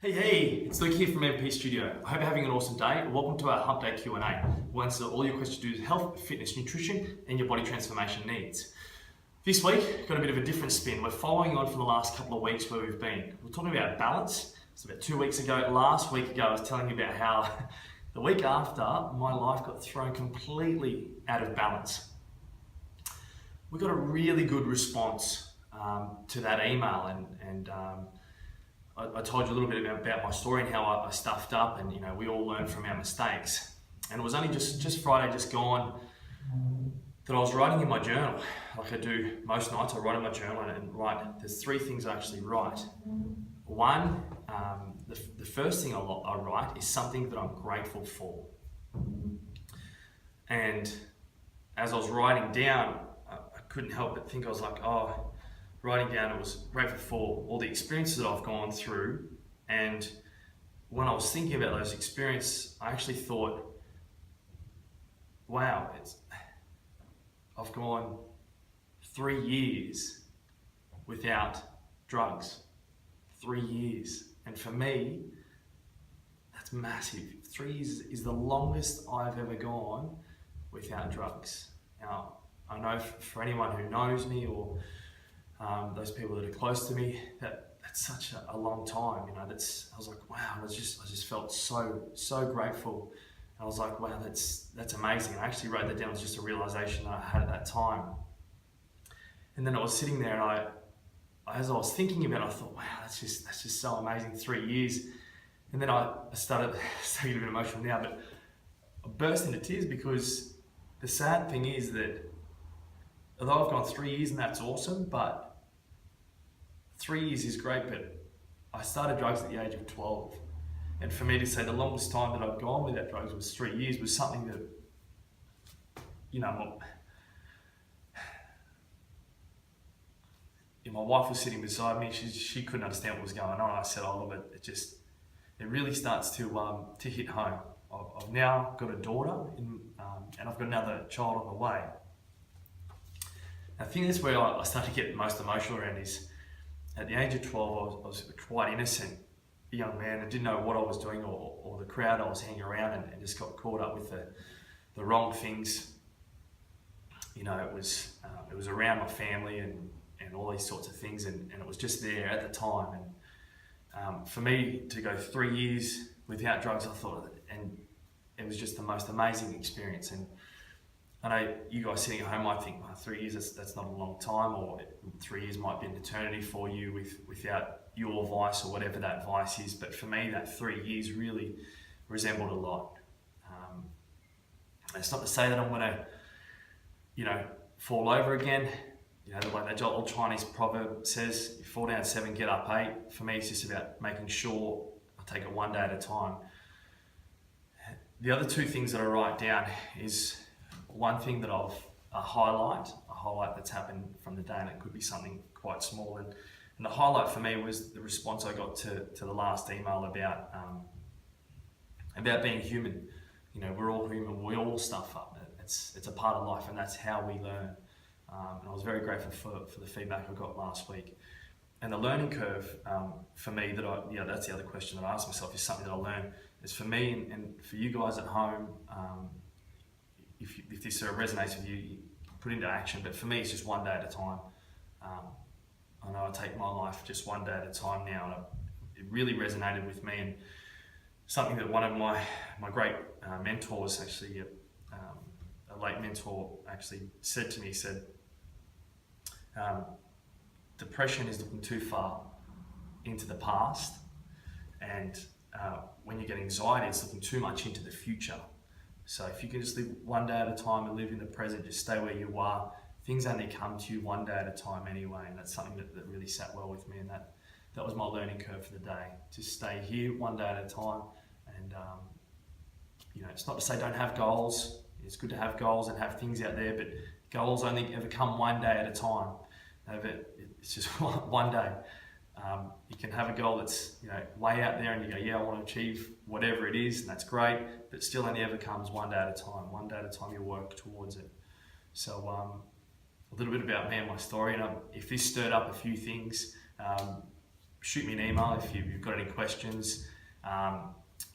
Hey, it's Luke here from MP Studio. I hope you're having an awesome day. Welcome to our Humpday Q&A. We'll answer all your questions to do with health, fitness, nutrition, and your body transformation needs. This week, got a bit of a different spin. We're following on from the last couple of weeks where we've been. We're talking about balance. It's about 2 weeks ago. Last week ago, I was telling you about how the week after, my life got thrown completely out of balance. We got a really good response to that email, and I told you a little bit about my story and how I stuffed up, and we all learn from our mistakes. And it was only just Friday, just gone, that I was writing in my journal, like I do most nights. I write in my journal and write. There's 3 things I actually write. One, the first thing I write is something that I'm grateful for. And as I was writing down, I couldn't help but think, I was like, writing down, it was grateful for all the experiences that I've gone through. And when I was thinking about those experiences, I actually thought, wow, I've gone 3 years without drugs. 3 years. And for me, that's massive. 3 years is the longest I've ever gone without drugs. Now, I know for anyone who knows me or those people that are close to me, that's such a long time. I was like, wow. I just felt so grateful. And I was like, wow, that's amazing. I actually wrote that down. It was just a realization that I had at that time. And then I was sitting there, and as I was thinking about it, I thought, wow, that's just so amazing. 3 years. And then I started getting a bit emotional now, but I burst into tears, because the sad thing is that although I've gone 3 years and that's awesome, but 3 years is great, but I started drugs at the age of 12. And for me to say the longest time that I've gone without drugs was 3 years was something that, my wife was sitting beside me. She couldn't understand what was going on. I said, look, it really starts to hit home. I've now got a daughter, and I've got another child on the way. I think that's where I started to get most emotional around is, at the age of 12, I was quite innocent, a young man, and didn't know what I was doing or the crowd I was hanging around, and just got caught up with the wrong things. It was around my family and all these sorts of things, and it was just there at the time. And for me to go 3 years without drugs, I thought, and it was just the most amazing experience. And I know you guys sitting at home might think, 3 years, that's not a long time, or 3 years might be an eternity for you without your vice or whatever that vice is. But for me, that 3 years really resembled a lot. It's not to say that I'm going to, fall over again. Like that old Chinese proverb says, you fall down 7, get up 8. For me, it's just about making sure I take it one day at a time. The other 2 things that I write down is, one thing that I've a highlight that's happened from the day, and it could be something quite small. And the highlight for me was the response I got to the last email about being human. We're all human. We all stuff up. It's a part of life, and that's how we learn. And I was very grateful for the feedback I got last week. And the learning curve for me, that's the other question that I asked myself, is something that I learned. Is for me and for you guys at home. If this resonates with you, you put into action. But for me, it's just one day at a time. I know I take my life just one day at a time now, and it really resonated with me. And something that one of my great mentors, actually, a late mentor, actually said to me, depression is looking too far into the past, and when you get anxiety, it's looking too much into the future. So if you can just live one day at a time and live in the present, just stay where you are, things only come to you one day at a time anyway. And that's something that really sat well with me, and that was my learning curve for the day. Just stay here one day at a time. And it's not to say don't have goals. It's good to have goals and have things out there, but goals only ever come one day at a time. It's just one day. You can have a goal that's way out there, and you go, yeah, I want to achieve whatever it is, and that's great, but still only ever comes one day at a time. One day at a time, you work towards it. So a little bit about me and my story, and if this stirred up a few things, shoot me an email if you've got any questions,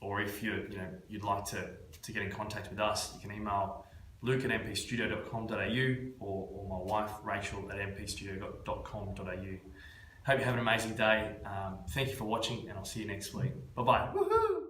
or if you'd like to get in contact with us. You can email luke@mpstudio.com.au or my wife rachel@mpstudio.com.au. Hope you have an amazing day. Thank you for watching, and I'll see you next week. Bye bye. Woohoo!